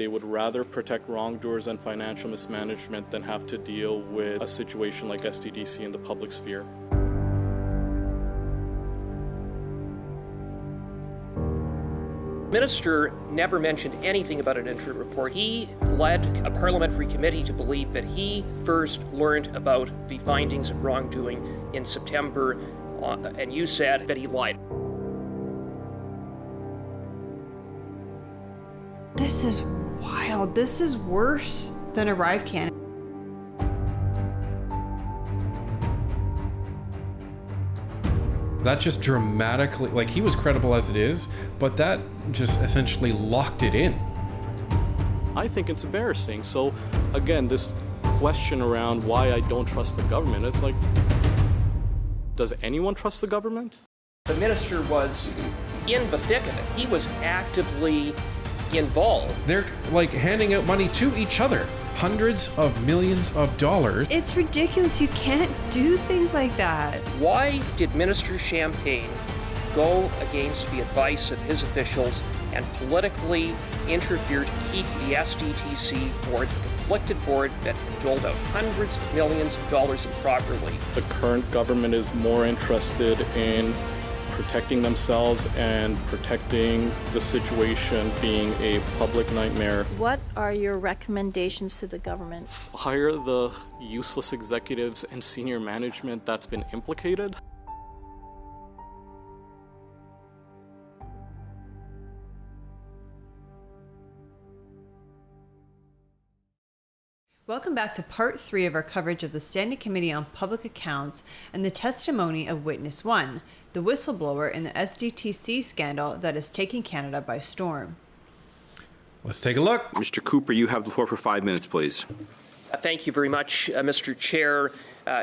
they would rather protect wrongdoers and financial mismanagement than have to deal with a situation like SDTC in the public sphere. The minister never mentioned anything about an interim report. He led a parliamentary committee to believe that he first learned about the findings of wrongdoing in September, and you said that he lied. This is wild. This is worse than Arrive Can. That just dramatically, like, he was credible as it is, but that just essentially locked it in. I think it's embarrassing. So again, this question around why I don't trust the government, it's like, does anyone trust the government? The minister was in the thick of it. He was actively involved. They're like handing out money to each other, hundreds of millions of dollars. It's ridiculous. You can't do things like that. Why did Minister Champagne go against the advice of his officials and politically interfere to keep the SDTC board, the conflicted board that had doled out hundreds of millions of dollars improperly? The current government is more interested in protecting themselves and protecting the situation being a public nightmare. What are your recommendations to the government? Fire the useless executives and senior management that's been implicated. Welcome back to part 3 of our coverage of the Standing Committee on Public Accounts and the testimony of Witness 1, the whistleblower in the SDTC scandal that is taking Canada by storm. Let's take a look. Mr. Cooper, you have the floor for 5 minutes, please. Thank you very much, Mr. Chair.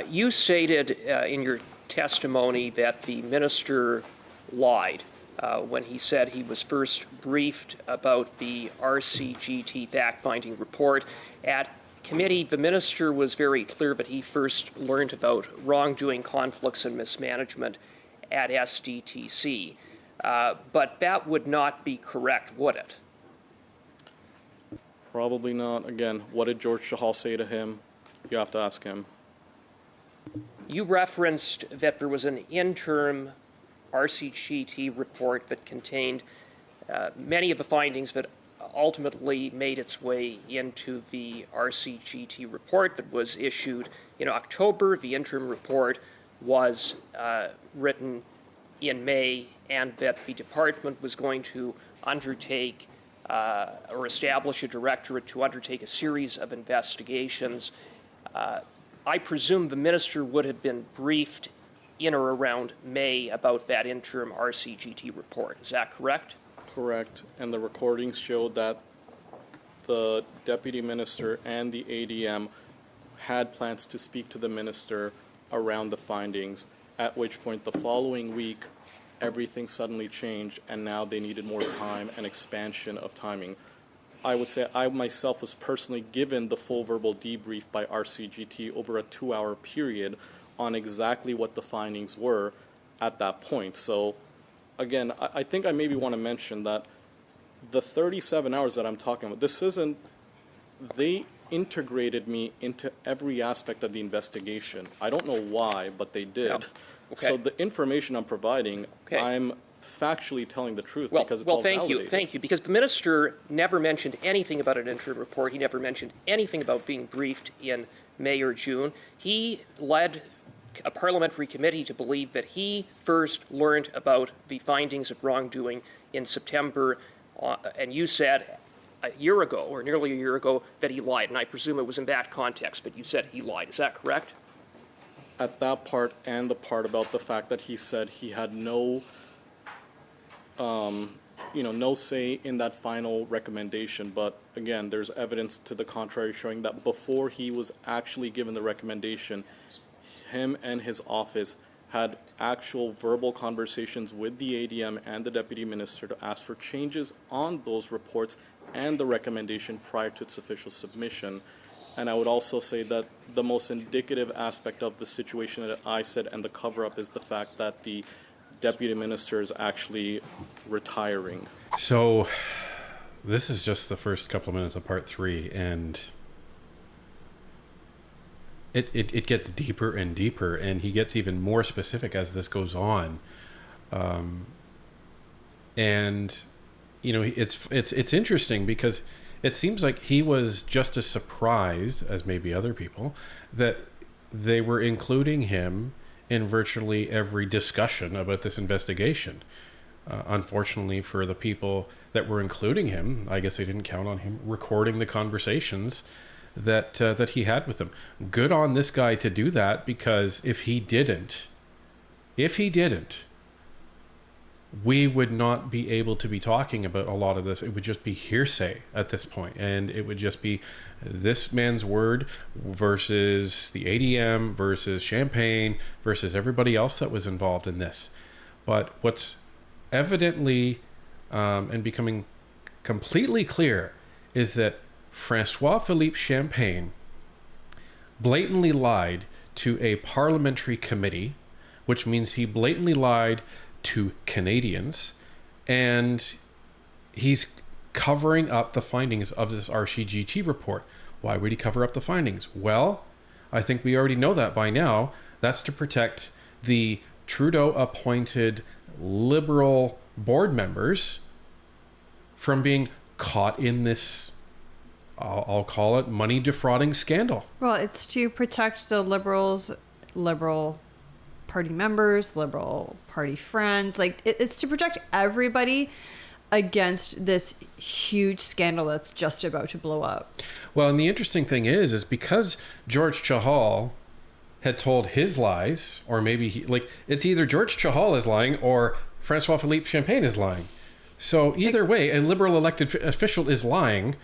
You stated in your testimony that the minister lied when he said he was first briefed about the RCGT fact-finding report. At committee, the minister was very clear that he first learned about wrongdoing, conflicts, and mismanagement at SDTC. But that would not be correct, would it? Probably not. Again, what did George Chahal say to him? You have to ask him. You referenced that there was an interim RCGT report that contained many of the findings that ultimately made its way into the RCGT report that was issued in October. The interim report was written in May, and that the department was going to undertake or establish a directorate to undertake a series of investigations. I presume the minister would have been briefed in or around May about that interim RCGT report. Is that correct? Correct. And the recordings showed that the deputy minister and the ADM had plans to speak to the minister around the findings, at which point the following week everything suddenly changed and now they needed more time and expansion of timing. I would say I myself was personally given the full verbal debrief by RCGT over a 2-hour period on exactly what the findings were at that point. So again, I think I maybe want to mention that the 37 hours that I'm talking about, this isn't, they integrated me into every aspect of the investigation. I don't know why, but they did. Yeah. Okay. So the information I'm providing, okay, I'm factually telling the truth because it's all all validated. Thank you, because the minister never mentioned anything about an interim report. He never mentioned anything about being briefed in May or June. He led a parliamentary committee to believe that he first learned about the findings of wrongdoing in September, and you said a year ago, or nearly a year ago, that he lied, and I presume it was in that context, but you said he lied. Is that correct? At that part and the part about the fact that he said he had no, no say in that final recommendation, but again, there's evidence to the contrary showing that before he was actually given the recommendation, him and his office had actual verbal conversations with the ADM and the deputy minister to ask for changes on those reports and the recommendation prior to its official submission. And I would also say that the most indicative aspect of the situation that I said and the cover-up is the fact that the deputy minister is actually retiring. So this is just the first couple of minutes of part 3, and it gets deeper and deeper, and he gets even more specific as this goes on. And it's interesting because it seems like he was just as surprised as maybe other people that they were including him in virtually every discussion about this investigation. Unfortunately for the people that were including him, I guess they didn't count on him recording the conversations that he had with them. Good on this guy to do that, because if he didn't, we would not be able to be talking about a lot of this. It would just be hearsay at this point, and it would just be this man's word versus the ADM versus Champagne versus everybody else that was involved in this. But what's evidently and becoming completely clear is that Francois-Philippe Champagne blatantly lied to a parliamentary committee, which means he blatantly lied to Canadians, and he's covering up the findings of this RCGT report. Why would he cover up the findings? Well, I think we already know that by now. That's to protect the Trudeau-appointed Liberal board members from being caught in this, I'll call it, money defrauding scandal. Well, it's to protect the Liberal Party members, Liberal Party friends. Like, it's to protect everybody against this huge scandal that's just about to blow up. Well, and the interesting thing is because George Chahal had told his lies, or maybe it's either George Chahal is lying or Francois-Philippe Champagne is lying. So either way, a Liberal elected official is lying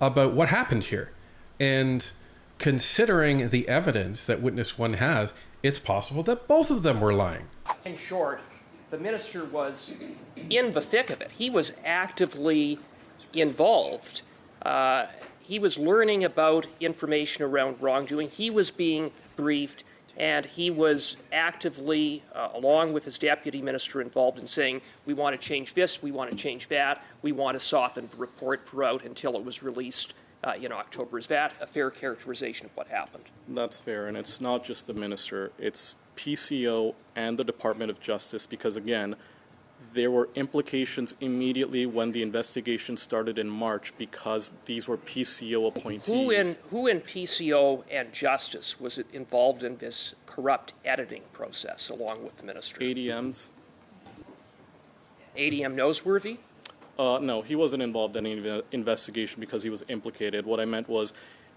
about what happened here. And considering the evidence that Witness 1 has, it's possible that both of them were lying. In short, the minister was in the thick of it. He was actively involved. He was learning about information around wrongdoing. He was being briefed, and he was actively, along with his deputy minister, involved in saying, we want to change this, we want to change that, we want to soften the report throughout until it was released in October. Is that a fair characterization of what happened? That's fair, and it's not just the minister, it's PCO and the Department of Justice, because again, there were implications immediately when the investigation started in March because these were PCO appointees. Who in PCO and Justice was involved in this corrupt editing process along with the minister? ADMs. ADM Noseworthy? No, he wasn't involved in any investigation because he was implicated. What I meant was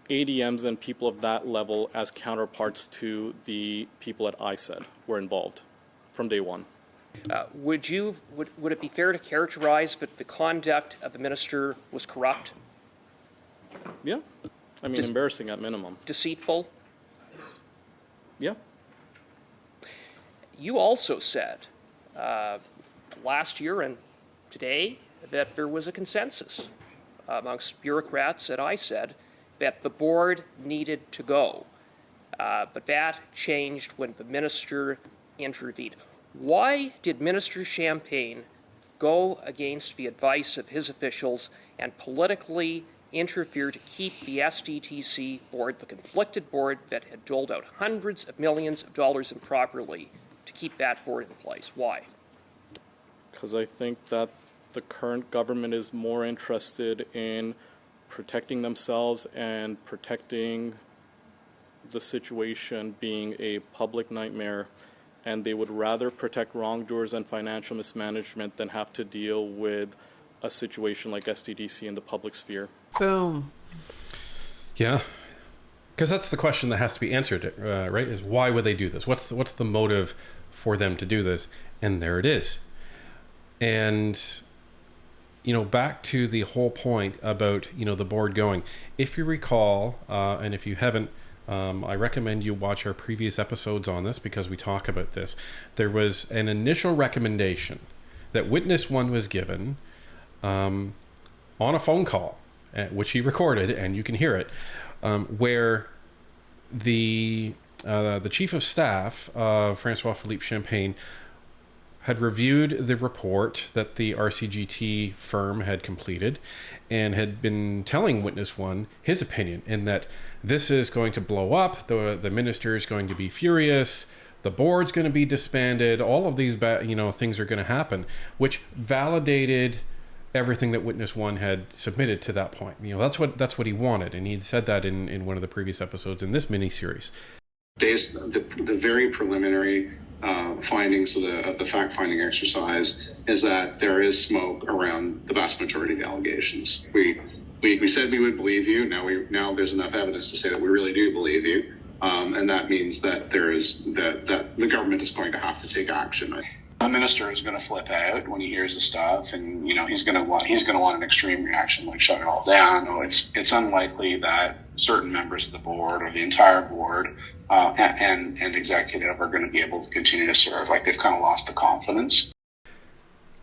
ADMs and people of that level as counterparts to the people at ISED were involved from day one. Would it be fair to characterize that the conduct of the minister was corrupt? Yeah. I mean, embarrassing at minimum. Deceitful? Yeah. You also said last year and today that there was a consensus amongst bureaucrats at ISED that the board needed to go. But that changed when the minister intervened. Why did Minister Champagne go against the advice of his officials and politically interfere to keep the SDTC board, the conflicted board that had doled out hundreds of millions of dollars improperly, to keep that board in place? Why? Because I think that the current government is more interested in protecting themselves and protecting the situation being a public nightmare, and they would rather protect wrongdoers and financial mismanagement than have to deal with a situation like SDTC in the public sphere. Boom. Yeah, because that's the question that has to be answered, right? Is why would they do this? What's the motive for them to do this? And there it is. And back to the whole point about the board going. If you recall, and if you haven't, I recommend you watch our previous episodes on this because we talk about this. There was an initial recommendation that Witness 1 was given on a phone call, which he recorded, and you can hear it, where the chief of staff, Francois-Philippe Champagne, had reviewed the report that the RCGT firm had completed and had been telling witness one his opinion in that this is going to blow up, the minister is going to be furious, the board's going to be disbanded, all of these things are going to happen, which validated everything that witness one had submitted to that point. That's what he wanted, and he'd said that in one of the previous episodes in this mini-series. Based on the very preliminary findings of the fact-finding exercise is that there is smoke around the vast majority of the allegations. We said we would believe you. Now there's enough evidence to say that we really do believe you, and that means that that the government is going to have to take action. The minister is going to flip out when he hears the stuff, and he's going to want an extreme reaction, like shut it all down. It's unlikely that certain members of the board or the entire board and executive are going to be able to continue to serve. Like, they've kind of lost the confidence.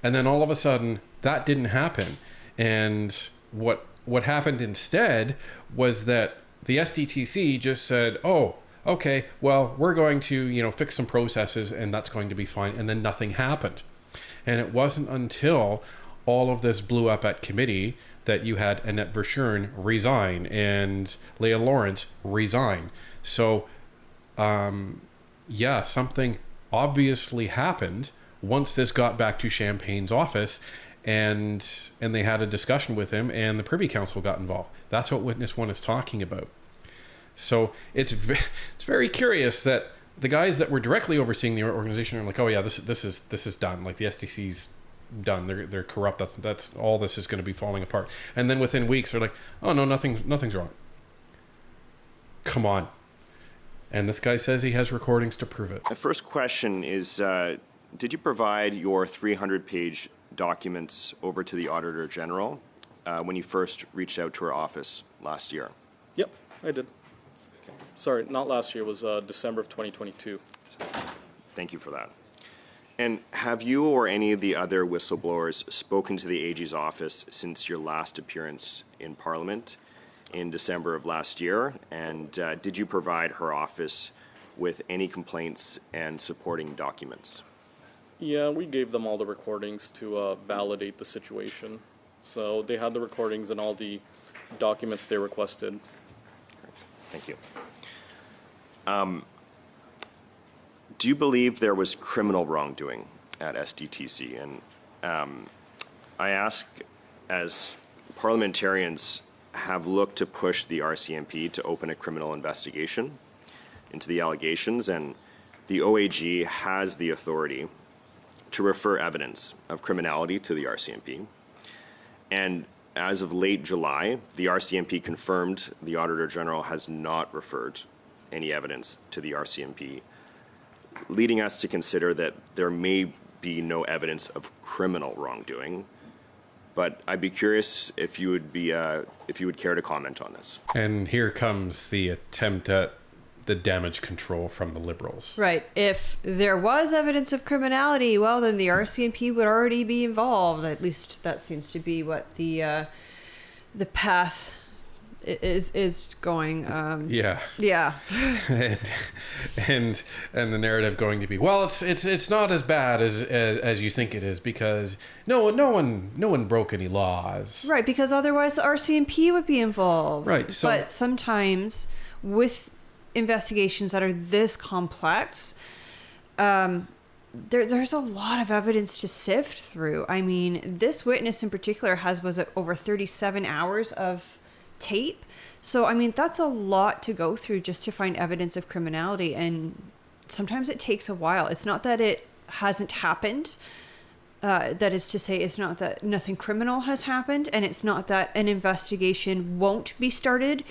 And then all of a sudden, that didn't happen. And what happened instead was that the SDTC just said, oh, okay, well, we're going to, fix some processes and that's going to be fine. And then nothing happened. And it wasn't until all of this blew up at committee that you had Annette Verschuren resign and Leah Lawrence resign. So, something obviously happened once this got back to Champagne's office, and they had a discussion with him, and the Privy Council got involved. That's what witness one is talking about. So it's very curious that the guys that were directly overseeing the organization are like, oh yeah, this is done. Like, the SDC's done. They're corrupt. That's all. This is going to be falling apart. And then within weeks, they're like, oh no, nothing's wrong. Come on. And this guy says he has recordings to prove it. My first question is, did you provide your 300-page documents over to the Auditor General when you first reached out to her office last year? Yep, I did. Okay. Sorry, not last year. It was December of 2022. Thank you for that. And have you or any of the other whistleblowers spoken to the AG's office since your last appearance in Parliament in December of last year? And did you provide her office with any complaints and supporting documents? Yeah, we gave them all the recordings to validate the situation. So they had the recordings and all the documents they requested. Thank you. Do you believe there was criminal wrongdoing at SDTC? And I ask, as parliamentarians have looked to push the RCMP to open a criminal investigation into the allegations, and the OAG has the authority to refer evidence of criminality to the RCMP. And as of late July, the RCMP confirmed the Auditor General has not referred any evidence to the RCMP, leading us to consider that there may be no evidence of criminal wrongdoing. But I'd be curious if you would care to comment on this. And here comes the attempt at the damage control from the Liberals. Right. If there was evidence of criminality, well, then the RCMP would already be involved. At least that seems to be what the path is going. Yeah. and the narrative going to be, well, it's not as bad as you think it is, because no one broke any laws. Right, because otherwise the RCMP would be involved. Right. So, but sometimes with investigations that are this complex, there's a lot of evidence to sift through. I mean, this witness in particular was it over 37 hours of tape. So, I mean, that's a lot to go through just to find evidence of criminality. And sometimes it takes a while. It's not that it hasn't happened. That is to say, it's not that nothing criminal has happened. And it's not that an investigation won't be started.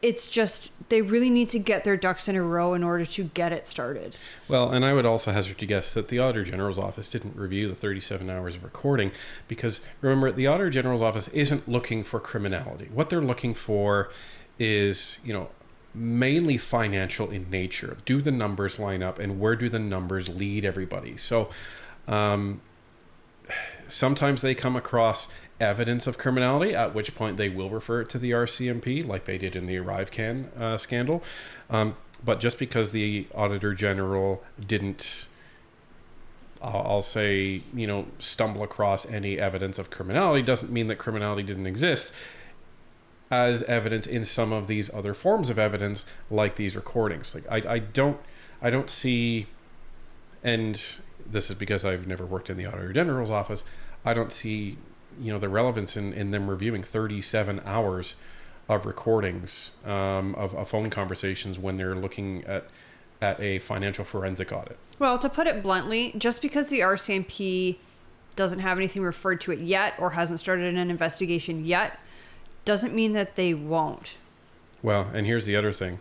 It's just they really need to get their ducks in a row in order to get it started. Well, and I would also hazard to guess that the Auditor General's office didn't review the 37 hours of recording, because remember, the Auditor General's office isn't looking for criminality. What they're looking for is, mainly financial in nature. Do the numbers line up, and where do the numbers lead everybody? So sometimes they come across evidence of criminality, at which point they will refer it to the RCMP, like they did in the ArriveCan scandal. But just because the Auditor General didn't I'll say, stumble across any evidence of criminality doesn't mean that criminality didn't exist as evidence in some of these other forms of evidence, like these recordings. Like I don't see, and this is because I've never worked in the Auditor General's office, I don't see, the relevance in them reviewing 37 hours of recordings of phone conversations when they're looking at a financial forensic audit. Well, to put it bluntly, just because the RCMP doesn't have anything referred to it yet or hasn't started an investigation yet, doesn't mean that they won't. Well, and here's the other thing.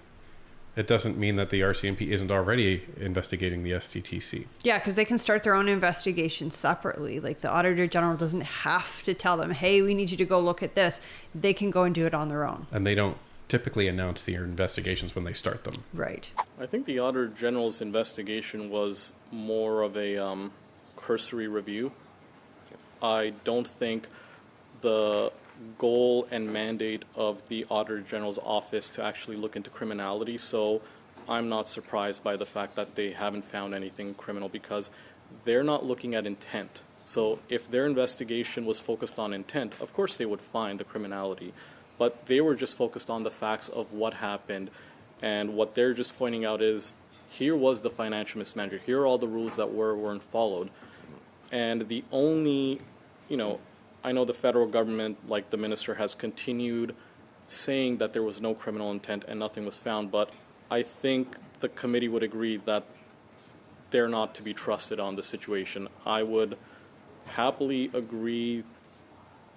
It doesn't mean that the RCMP isn't already investigating the SDTC. Yeah, because they can start their own investigation separately. Like the Auditor General doesn't have to tell them, hey, we need you to go look at this. They can go and do it on their own. And they don't typically announce their investigations when they start them. Right. I think the Auditor General's investigation was more of a cursory review. I don't think the goal and mandate of the Auditor General's office to actually look into criminality, so I'm not surprised by the fact that they haven't found anything criminal, because they're not looking at intent. So if their investigation was focused on intent, of course they would find the criminality, but they were just focused on the facts of what happened, and what they're just pointing out is, here was the financial mismanagement, here are all the rules that weren't followed. And the only, I know the federal government, like the minister, has continued saying that there was no criminal intent and nothing was found, but I think the committee would agree that they're not to be trusted on the situation. I would happily agree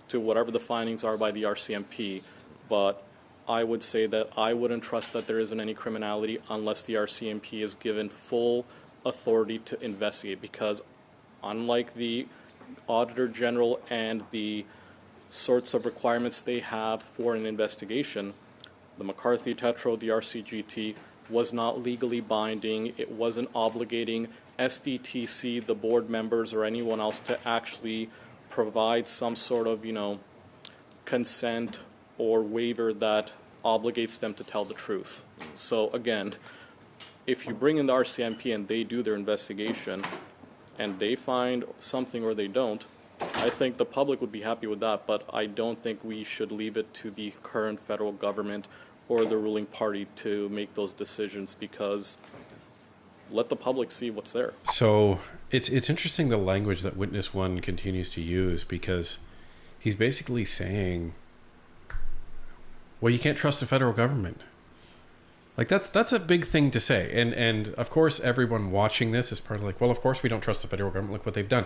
to whatever the findings are by the RCMP, but I would say that I wouldn't trust that there isn't any criminality unless the RCMP is given full authority to investigate, because unlike the Auditor General and the sorts of requirements they have for an investigation, the McCarthy-Tetro, the RCGT, was not legally binding. It wasn't obligating SDTC, the board members, or anyone else to actually provide some sort of, consent or waiver that obligates them to tell the truth. So again, if you bring in the RCMP and they do their investigation and they find something or they don't, I think the public would be happy with that, but I don't think we should leave it to the current federal government or the ruling party to make those decisions, because let the public see what's there. So it's interesting the language that Witness One continues to use, because he's basically saying, well, you can't trust the federal government. Like that's a big thing to say. And of course everyone watching this is probably like, well, of course we don't trust the federal government, look what they've done.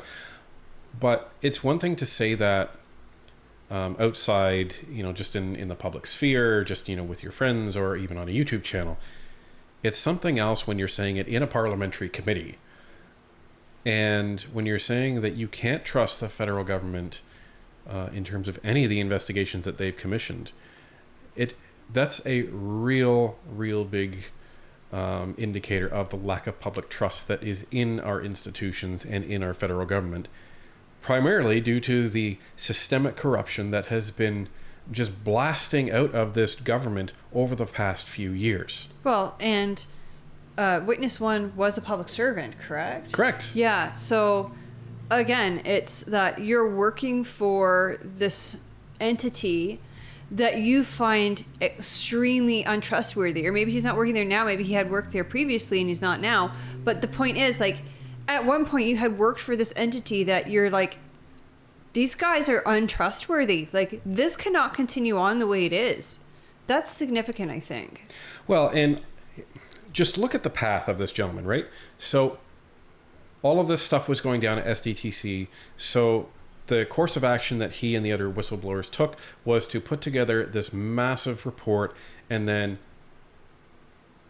But it's one thing to say that outside, just in the public sphere, just, with your friends or even on a YouTube channel. It's something else when you're saying it in a parliamentary committee. And when you're saying that you can't trust the federal government in terms of any of the investigations that they've commissioned, that's a real big indicator of the lack of public trust that is in our institutions and in our federal government, primarily due to the systemic corruption that has been just blasting out of this government over the past few years. Well, and Witness One was a public servant, correct? Correct. Yeah, so again, it's that you're working for this entity that you find extremely untrustworthy, or maybe he's not working there now, maybe he had worked there previously and he's not now, but the point is, like, at one point you had worked for this entity that you're like, these guys are untrustworthy, like this cannot continue on the way it is. That's significant, I think. Well, and just look at the path of this gentleman, right? So all of this stuff was going down at SDTC, so the course of action that he and the other whistleblowers took was to put together this massive report and then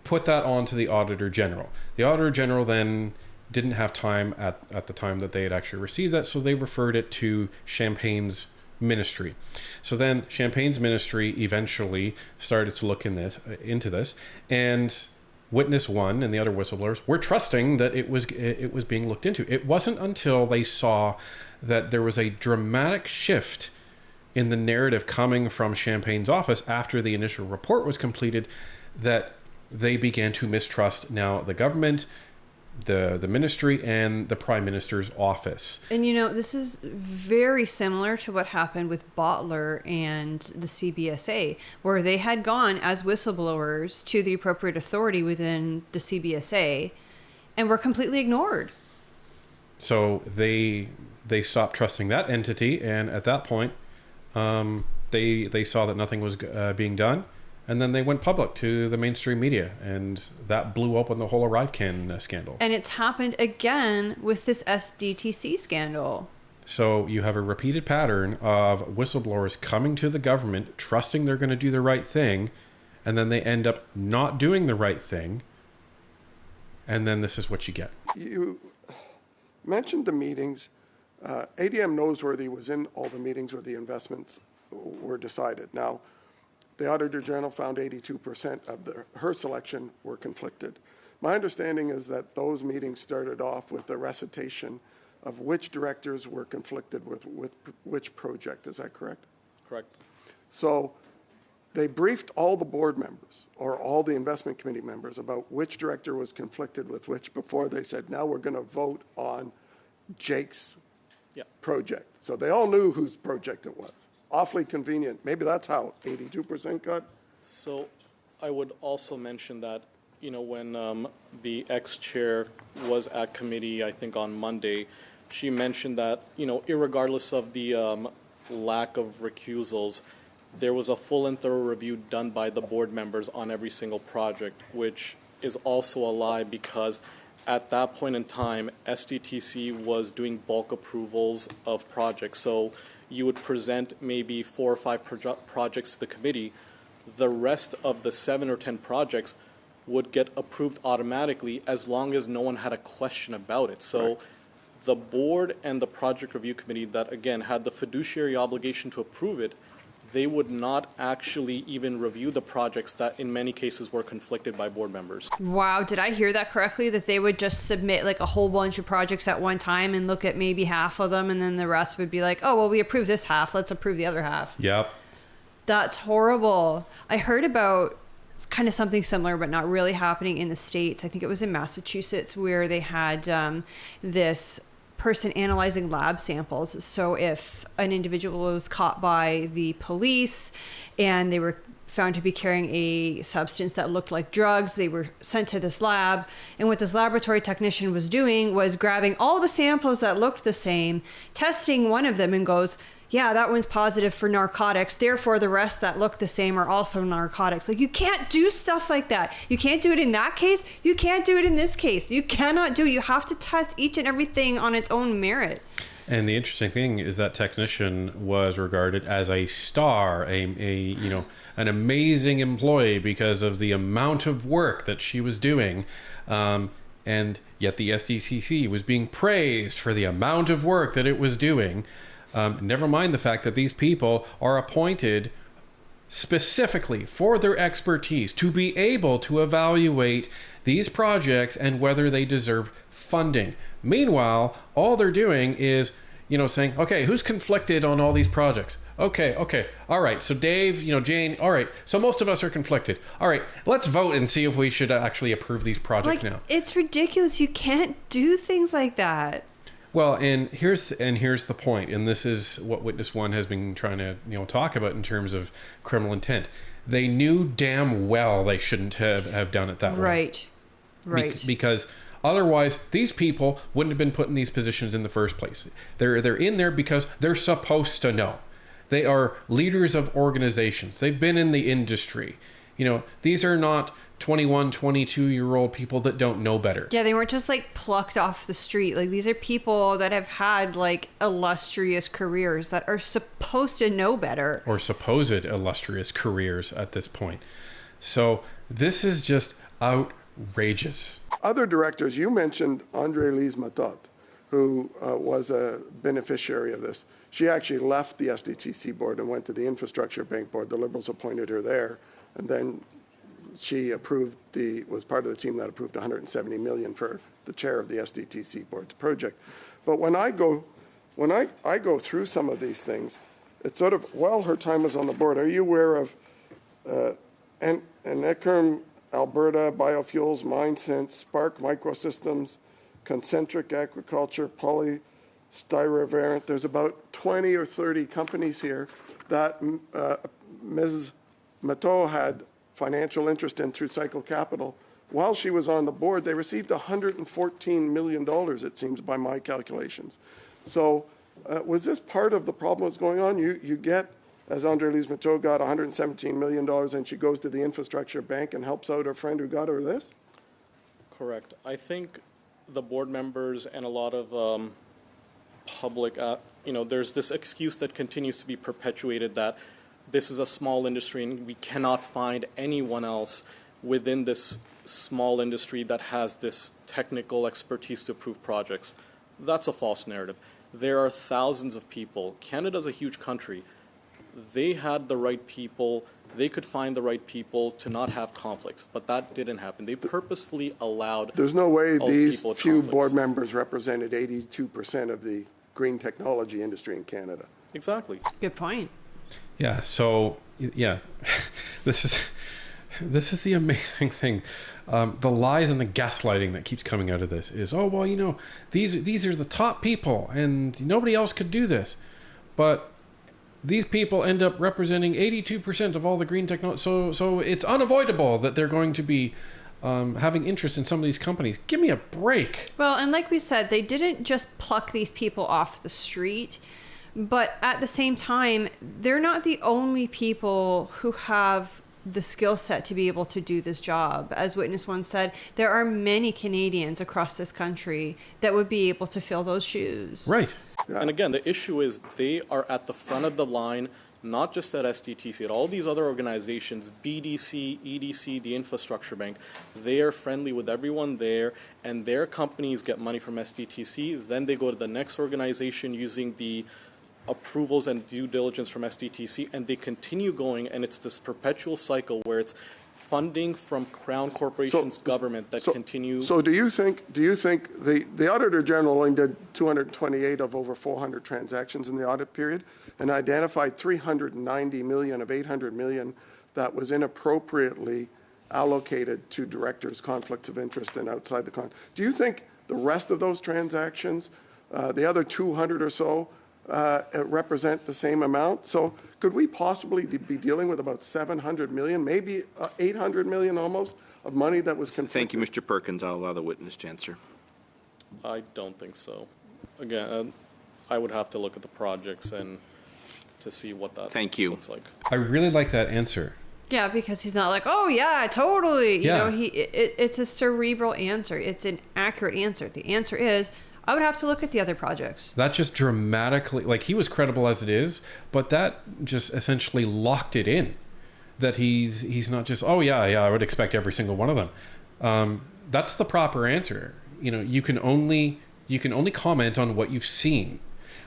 put that onto the Auditor General. The Auditor General then didn't have time at the time that they had actually received that, so they referred it to Champagne's ministry. So then Champagne's ministry eventually started to look into this, and Witness One and the other whistleblowers were trusting that it was being looked into. It wasn't until they saw that there was a dramatic shift in the narrative coming from Champagne's office after the initial report was completed that they began to mistrust now the government, the ministry and the Prime Minister's office. And this is very similar to what happened with Bottler and the CBSA, where they had gone as whistleblowers to the appropriate authority within the CBSA and were completely ignored. So they stopped trusting that entity, and at that point, they saw that nothing was being done, and then they went public to the mainstream media, and that blew open the whole ArriveCan scandal. And it's happened again with this SDTC scandal. So you have a repeated pattern of whistleblowers coming to the government, trusting they're going to do the right thing, and then they end up not doing the right thing, and then this is what you get. You mentioned the meetings. ADM Noseworthy was in all the meetings where the investments were decided. Now, the Auditor General found 82% of her selection were conflicted. My understanding is that those meetings started off with the recitation of which directors were conflicted with which project. Is that correct? Correct. So they briefed all the board members or all the investment committee members about which director was conflicted with which before they said, now we're going to vote on Jake's project. So they all knew whose project it was. Awfully convenient. Maybe that's how 82% got. So I would also mention that, when the ex-chair was at committee, I think on Monday, she mentioned that, irregardless of the lack of recusals, there was a full and thorough review done by the board members on every single project, which is also a lie because at that point in time, SDTC was doing bulk approvals of projects. So you would present maybe 4 or 5 projects to the committee. The rest of the 7 or 10 projects would get approved automatically as long as no one had a question about it. So the board and the project review committee that, again, had the fiduciary obligation to approve it, they would not actually even review the projects that in many cases were conflicted by board members. Wow, did I hear that correctly? That they would just submit like a whole bunch of projects at one time and look at maybe half of them, and then the rest would be like, oh, well, we approve this half, let's approve the other half. Yep. That's horrible. I heard about kind of something similar, but not really happening in the States. I think it was in Massachusetts where they had this person analyzing lab samples. So if an individual was caught by the police and they were found to be carrying a substance that looked like drugs, they were sent to this lab. And what this laboratory technician was doing was grabbing all the samples that looked the same, testing one of them and goes, yeah, that one's positive for narcotics. Therefore, the rest that look the same are also narcotics. Like, you can't do stuff like that. You can't do it in that case. You can't do it in this case. You cannot do it. You have to test each and everything on its own merit. And the interesting thing is that technician was regarded as a star, an amazing employee because of the amount of work that she was doing. And yet the SDTC was being praised for the amount of work that it was doing. Never mind the fact that these people are appointed specifically for their expertise to be able to evaluate these projects and whether they deserve funding. Meanwhile, all they're doing is, saying, okay, who's conflicted on all these projects? Okay, all right, so Dave, Jane, all right, so most of us are conflicted. All right, let's vote and see if we should actually approve these projects now. It's ridiculous. You can't do things like that. Well, and here's the point, and this is what Witness One has been trying to talk about in terms of criminal intent. They knew damn well they shouldn't have done it that way. Right. Because otherwise, these people wouldn't have been put in these positions in the first place. They're in there because they're supposed to know. They are leaders of organizations. They've been in the industry. These are not 21, 22-year-old people that don't know better. Yeah, they weren't just plucked off the street. These are people that have had illustrious careers that are supposed to know better. Or supposed illustrious careers at this point. So this is just outrageous. Other directors, you mentioned André-Lise Matot, who was a beneficiary of this. She actually left the SDTC board and went to the Infrastructure Bank board. The Liberals appointed her there, and then she was part of the team that approved $170 million for the chair of the SDTC board's project. But when I go through some of these things, it's sort of, her time was on the board. Are you aware of Enekum Alberta Biofuels, MindSense, Spark Microsystems, Concentric Agriculture, Polystyrene. There's about 20 or 30 companies here that Ms. Matteau had financial interest in through Cycle Capital. While she was on the board, they received $114 million, it seems, by my calculations. So was this part of the problem that's going on? You get, as Andre-Lise Matteau got $117 million, and she goes to the infrastructure bank and helps out her friend who got her this? Correct. I think the board members and a lot of public, there's this excuse that continues to be perpetuated that this is a small industry and we cannot find anyone else within this small industry that has this technical expertise to approve projects. That's a false narrative. There are thousands of people. Canada's a huge country. They had the right people. They could find the right people to not have conflicts, but that didn't happen. They purposefully allowed. There's no way these people with few conflicts. board members represented 82% of the green technology industry in Canada. Exactly. Good point. Yeah. So yeah, this is the amazing thing. The lies and the gaslighting that keeps coming out of this is, oh well, these are the top people and nobody else could do this, but these people end up representing 82% of all the green technology. So it's unavoidable that they're going to be having interest in some of these companies. Give me a break. Well, and like we said, they didn't just pluck these people off the street, but at the same time, they're not the only people who have the skill set to be able to do this job. As Witness One said, there are many Canadians across this country that would be able to fill those shoes. Right. And again, the issue is they are at the front of the line, not just at SDTC, at all these other organizations, BDC, EDC, the Infrastructure Bank. They are friendly with everyone there, and their companies get money from SDTC. Then they go to the next organization using the approvals and due diligence from SDTC, and they continue going, and it's this perpetual cycle where it's funding from Crown Corporation's government that continues. So do you think the Auditor General only did 228 of over 400 transactions in the audit period and identified 390 million of 800 million that was inappropriately allocated to directors' conflicts of interest and outside the do you think the rest of those transactions, the other 200 or so, represent the same amount? So could we possibly be dealing with about 700 million, maybe 800 million almost, of money that was conflicted? Thank you, Mr. Perkins. I'll allow the witness to answer. I don't think so. Again, I would have to look at the projects and to see what that looks like. I really like that answer. Yeah, because he's not like, oh yeah, totally. Yeah. It's a cerebral answer. It's an accurate answer. The answer is, I would have to look at the other projects. That just dramatically, like, he was credible as it is, but that just essentially locked it in. That he's not just, oh yeah, I would expect every single one of them. That's the proper answer. You can only comment on what you've seen.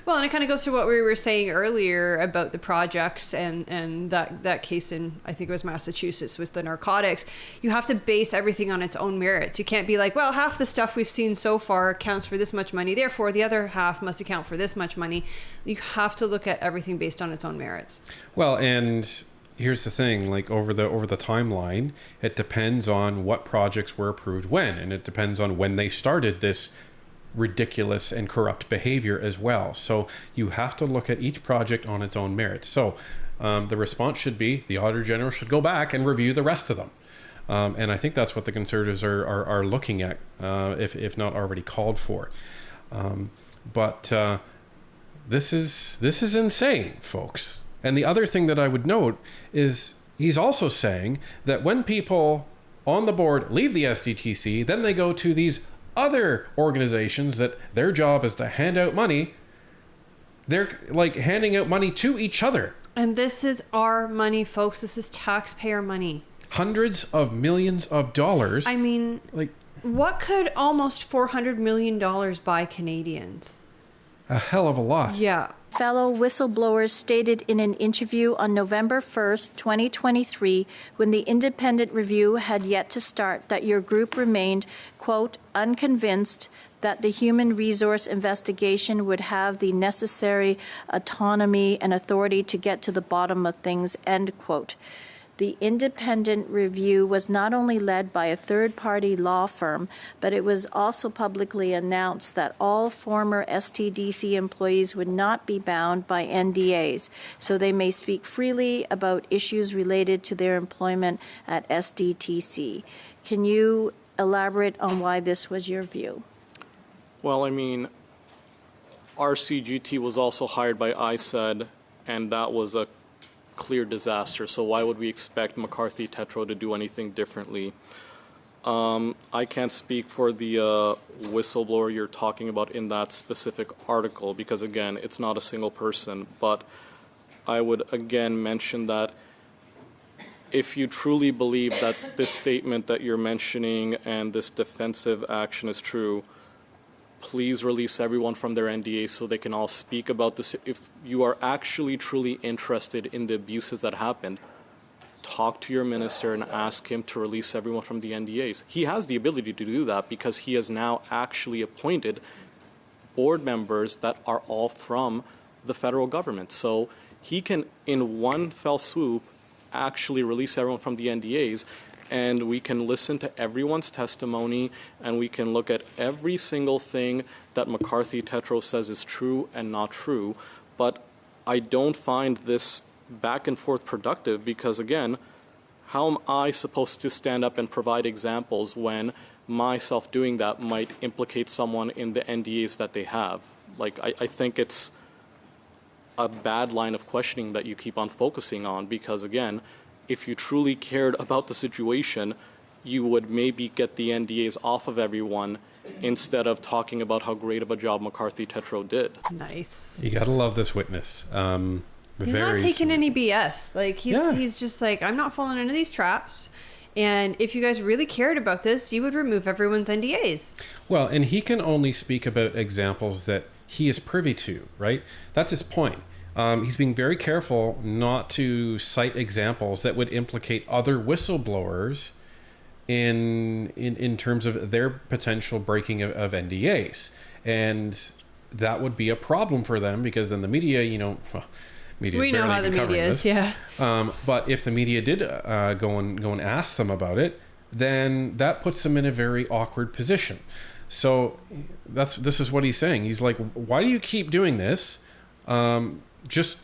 Well, and it kind of goes to what we were saying earlier about the projects and that case in, I think it was Massachusetts with the narcotics. You have to base everything on its own merits. You can't be like, well, half the stuff we've seen so far accounts for this much money, therefore the other half must account for this much money. You have to look at everything based on its own merits. Well, and here's the thing, like over the timeline, it depends on what projects were approved when, and it depends on when they started this ridiculous and corrupt behavior as well. So you have to look at each project on its own merits. So the response should be the Auditor General should go back and review the rest of them. And I think that's what the Conservatives are looking at, if not already called for. But this is insane, folks. And the other thing that I would note is he's also saying that when people on the board leave the SDTC, then they go to these other organizations that their job is to hand out money. They're like handing out money to each other. And this is our money, folks. This is taxpayer money. Hundreds of millions of dollars. I mean, like, what could almost $400 million buy Canadians? A hell of a lot. Yeah. Fellow whistleblowers stated in an interview on November 1st, 2023, when the independent review had yet to start, that your group remained, quote, unconvinced that the human resource investigation would have the necessary autonomy and authority to get to the bottom of things, end quote. The independent review was not only led by a third-party law firm, but it was also publicly announced that all former STDC employees would not be bound by NDAs, so they may speak freely about issues related to their employment at SDTC. Can you elaborate on why this was your view? Well, I mean, RCGT was also hired by ISED, and that was a clear disaster. So why would we expect McCarthy Tetro to do anything differently? I can't speak for the whistleblower you're talking about in that specific article because, again, it's not a single person. But I would again mention that if you truly believe that this statement that you're mentioning and this defensive action is true, please release everyone from their NDAs so they can all speak about this. If you are actually truly interested in the abuses that happened, talk to your minister and ask him to release everyone from the NDAs. He has the ability to do that because he has now actually appointed board members that are all from the federal government. So he can, in one fell swoop, actually release everyone from the NDAs, and we can listen to everyone's testimony, and we can look at every single thing that McCarthy Tetro says is true and not true. But I don't find this back and forth productive because, again, how am I supposed to stand up and provide examples when myself doing that might implicate someone in the NDAs that they have? Like, I think it's a bad line of questioning that you keep on focusing on because, again, if you truly cared about the situation, you would maybe get the NDAs off of everyone instead of talking about how great of a job McCarthy Tetro did. Nice. You gotta love this witness. He's not taking any BS. Like he's just like, I'm not falling into these traps. And if you guys really cared about this, you would remove everyone's NDAs. Well, and he can only speak about examples that he is privy to, right? That's his point. He's being very careful not to cite examples that would implicate other whistleblowers in terms of their potential breaking of NDAs. And that would be a problem for them because then the media, media we know how the media is, yeah. But if the media did go and ask them about it, then that puts them in a very awkward position. So this is what he's saying. He's like, why do you keep doing this? Just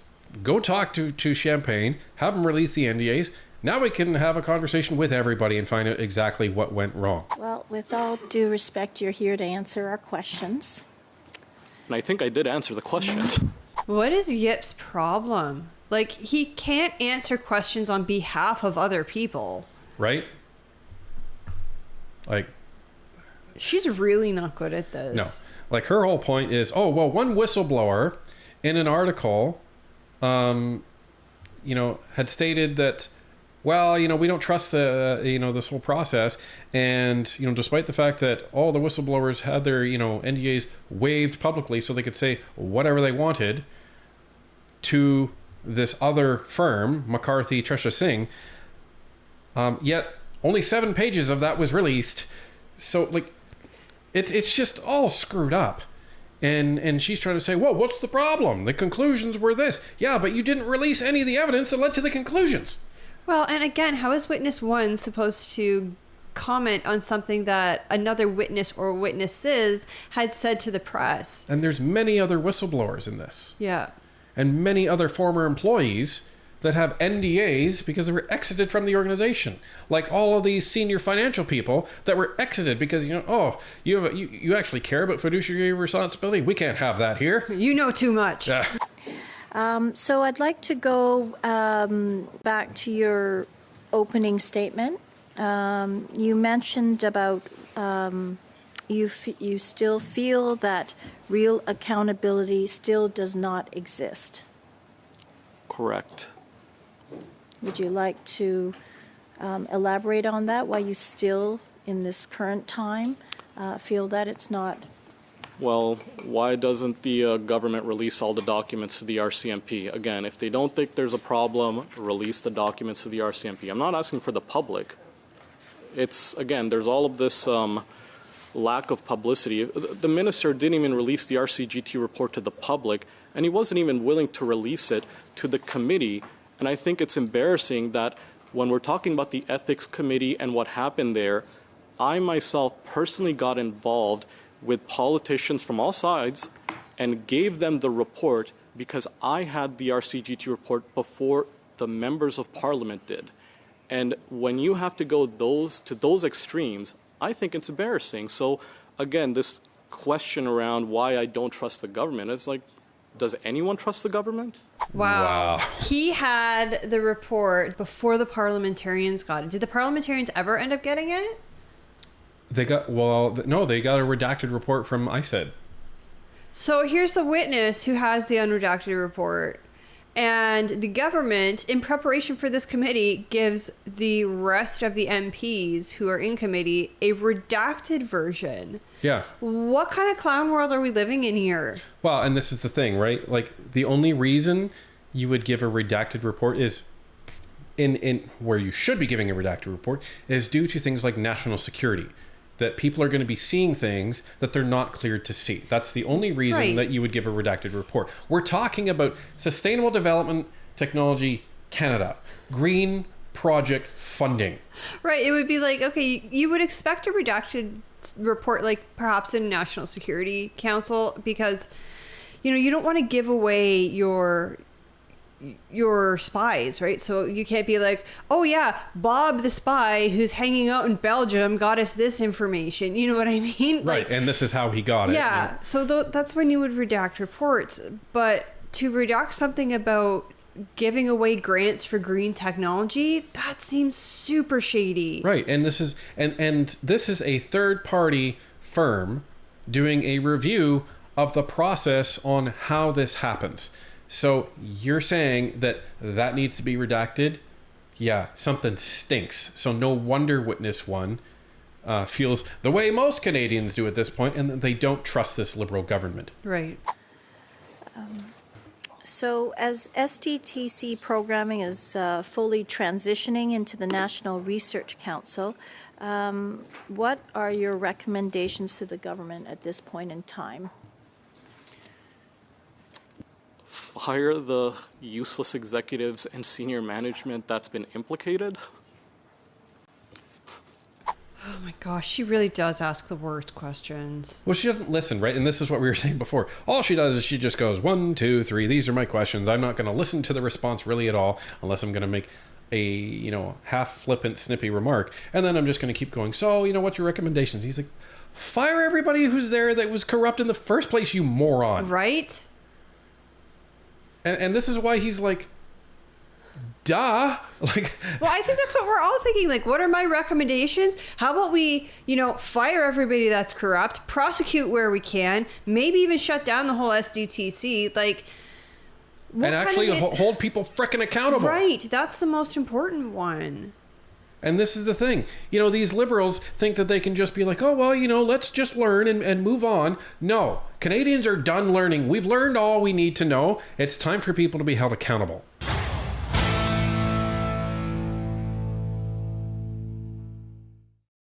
go talk to Champagne, have them release the NDAs. Now we can have a conversation with everybody and find out exactly what went wrong. Well, with all due respect, you're here to answer our questions. And I think I did answer the question. What is Yip's problem? Like, he can't answer questions on behalf of other people. Right? Like, she's really not good at this. No. Like, her whole point is, one whistleblower in an article, had stated that, we don't trust this whole process. And, despite the fact that all the whistleblowers had their, NDAs waived publicly so they could say whatever they wanted to this other firm, McCarthy Tresha Singh, yet only 7 pages of that was released. So, like, it's just all screwed up. And she's trying to say, well, what's the problem? The conclusions were this. Yeah, but you didn't release any of the evidence that led to the conclusions. Well, and again, how is witness one supposed to comment on something that another witness or witnesses had said to the press? And there's many other whistleblowers in this. Yeah. And many other former employees that have NDAs because they were exited from the organization. Like all of these senior financial people that were exited because, you actually care about fiduciary responsibility. We can't have that here. You know too much. So I'd like to go back to your opening statement. You mentioned about you still feel that real accountability still does not exist. Correct. Would you like to elaborate on that, why you still, in this current time, feel that it's not? Well, why doesn't the government release all the documents to the RCMP? Again, if they don't think there's a problem, release the documents to the RCMP. I'm not asking for the public. It's, again, there's all of this lack of publicity. The minister didn't even release the RCGT report to the public, and he wasn't even willing to release it to the committee. And I think it's embarrassing that when we're talking about the ethics committee and what happened there, I myself personally got involved with politicians from all sides and gave them the report because I had the RCGT report before the members of parliament did. And when you have to go to those extremes, I think it's embarrassing. So again, this question around why I don't trust the government, it's like, does anyone trust the government? Wow. He had the report before the parliamentarians got it. Did the parliamentarians ever end up getting it? They got, no, they got a redacted report from ISED. So here's the witness who has the unredacted report. And the government, in preparation for this committee, gives the rest of the MPs who are in committee a redacted version. Yeah. What kind of clown world are we living in here? Well, and this is the thing, right? Like, the only reason you would give a redacted report is in where you should be giving a redacted report is due to things like national security. That people are going to be seeing things that they're not cleared to see. That's the only reason that you would give a redacted report. We're talking about Sustainable Development Technology Canada, green project funding. Right. It would be like, okay, you would expect a redacted report, like perhaps in National Security Council, because, you know, you don't want to give away your spies, right? So you can't be like, oh yeah, Bob the spy who's hanging out in Belgium got us this information. You know what I mean? Right, like, and this is how he got it. Yeah, so that's when you would redact reports. But to redact something about giving away grants for green technology, that seems super shady. Right, and this is and this is a third-party firm doing a review of the process on how this happens. So you're saying that needs to be redacted? Yeah, something stinks. So no wonder Witness 1 feels the way most Canadians do at this point, and that they don't trust this Liberal government. Right. So as SDTC programming is fully transitioning into the National Research Council, what are your recommendations to the government at this point in time? Fire the useless executives and senior management that's been implicated? Oh my gosh, she really does ask the worst questions. Well, she doesn't listen, right? And this is what we were saying before. All she does is she just goes, 1, 2, 3, these are my questions. I'm not going to listen to the response really at all unless I'm going to make a, half flippant, snippy remark. And then I'm just going to keep going, so, what's your recommendations? He's like, fire everybody who's there that was corrupt in the first place, you moron. Right? And this is why he's like, duh. Like, well, I think that's what we're all thinking. Like, what are my recommendations? How about we, fire everybody that's corrupt, prosecute where we can, maybe even shut down the whole SDTC. Like, and actually hold people frickin' accountable. Right. That's the most important one. And this is the thing. These liberals think that they can just be like, oh, well, let's just learn and move on. No. Canadians are done learning. We've learned all we need to know. It's time for people to be held accountable.